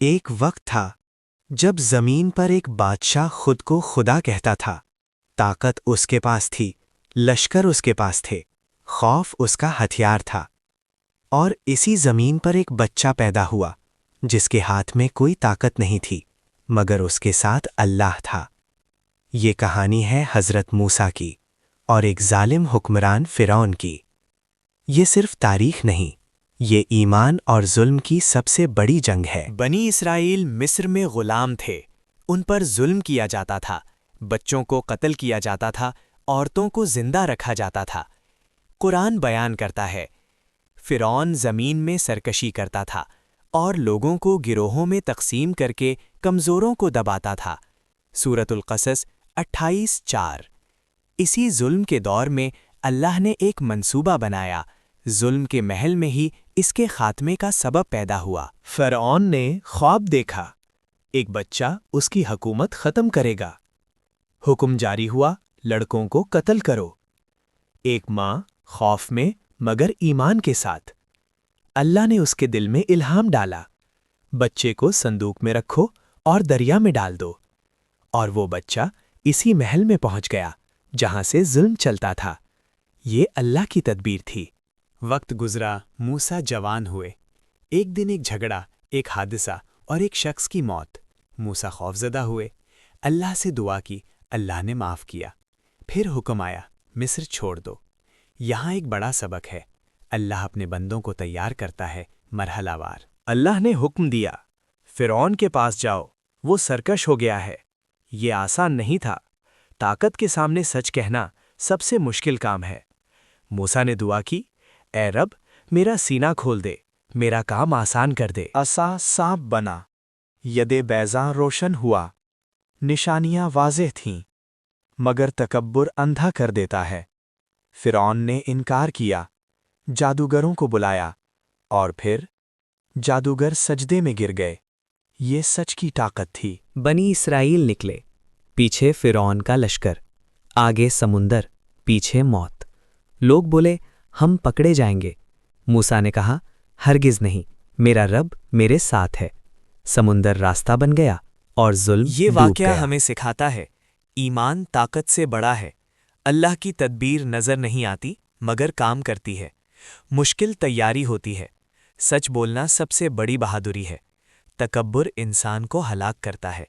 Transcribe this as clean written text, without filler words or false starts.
ایک وقت تھا جب زمین پر ایک بادشاہ خود کو خدا کہتا تھا۔ طاقت اس کے پاس تھی، لشکر اس کے پاس تھے، خوف اس کا ہتھیار تھا۔ اور اسی زمین پر ایک بچہ پیدا ہوا جس کے ہاتھ میں کوئی طاقت نہیں تھی مگر اس کے ساتھ اللہ تھا۔ یہ کہانی ہے حضرت موسیٰ کی اور ایک ظالم حکمران فرعون کی۔ یہ صرف تاریخ نہیں، یہ ایمان اور ظلم کی سب سے بڑی جنگ ہے۔ بنی اسرائیل مصر میں غلام تھے، ان پر ظلم کیا جاتا تھا، بچوں کو قتل کیا جاتا تھا، عورتوں کو زندہ رکھا جاتا تھا۔ قرآن بیان کرتا ہے، فرعون زمین میں سرکشی کرتا تھا اور لوگوں کو گروہوں میں تقسیم کر کے کمزوروں کو دباتا تھا۔ سورۃ القصص 28:4۔ اسی ظلم کے دور میں اللہ نے ایک منصوبہ بنایا، ظلم کے محل میں ہی اس کے خاتمے کا سبب پیدا ہوا۔ فرعون نے خواب دیکھا، ایک بچہ اس کی حکومت ختم کرے گا۔ حکم جاری ہوا، لڑکوں کو قتل کرو۔ ایک ماں خوف میں مگر ایمان کے ساتھ، اللہ نے اس کے دل میں الہام ڈالا، بچے کو صندوق میں رکھو اور دریا میں ڈال دو۔ اور وہ بچہ اسی محل میں پہنچ گیا جہاں سے ظلم چلتا تھا۔ یہ اللہ کی تدبیر تھی۔ وقت گزرا، موسیٰ جوان ہوئے۔ ایک دن ایک جھگڑا، ایک حادثہ اور ایک شخص کی موت۔ موسیٰ خوفزدہ ہوئے، اللہ سے دعا کی، اللہ نے معاف کیا۔ پھر حکم آیا، مصر چھوڑ دو۔ یہاں ایک بڑا سبق ہے، اللہ اپنے بندوں کو تیار کرتا ہے مرحلہ وار۔ اللہ نے حکم دیا، فرعون کے پاس جاؤ، وہ سرکش ہو گیا ہے۔ یہ آسان نہیں تھا، طاقت کے سامنے سچ کہنا سب سے مشکل کام ہے۔ موسیٰ نے دعا کی، اے رب میرا سینہ کھول دے، میرا کام آسان کر دے۔ عصا سانپ بنا، ید بیضاں روشن ہوا، نشانیاں واضح تھیں، مگر تکبر اندھا کر دیتا ہے۔ فرعون نے انکار کیا، جادوگروں کو بلایا، اور پھر جادوگر سجدے میں گر گئے۔ یہ سچ کی طاقت تھی۔ بنی اسرائیل نکلے، پیچھے فرعون کا لشکر، آگے سمندر، پیچھے موت۔ لوگ بولے، ہم پکڑے جائیں گے۔ موسیٰ نے کہا، ہرگز نہیں، میرا رب میرے ساتھ ہے۔ سمندر راستہ بن گیا اور ظلم یہ ڈوب واقعہ گیا۔ ہمیں سکھاتا ہے، ایمان طاقت سے بڑا ہے۔ اللہ کی تدبیر نظر نہیں آتی مگر کام کرتی ہے۔ مشکل تیاری ہوتی ہے۔ سچ بولنا سب سے بڑی بہادری ہے۔ تکبر انسان کو ہلاک کرتا ہے۔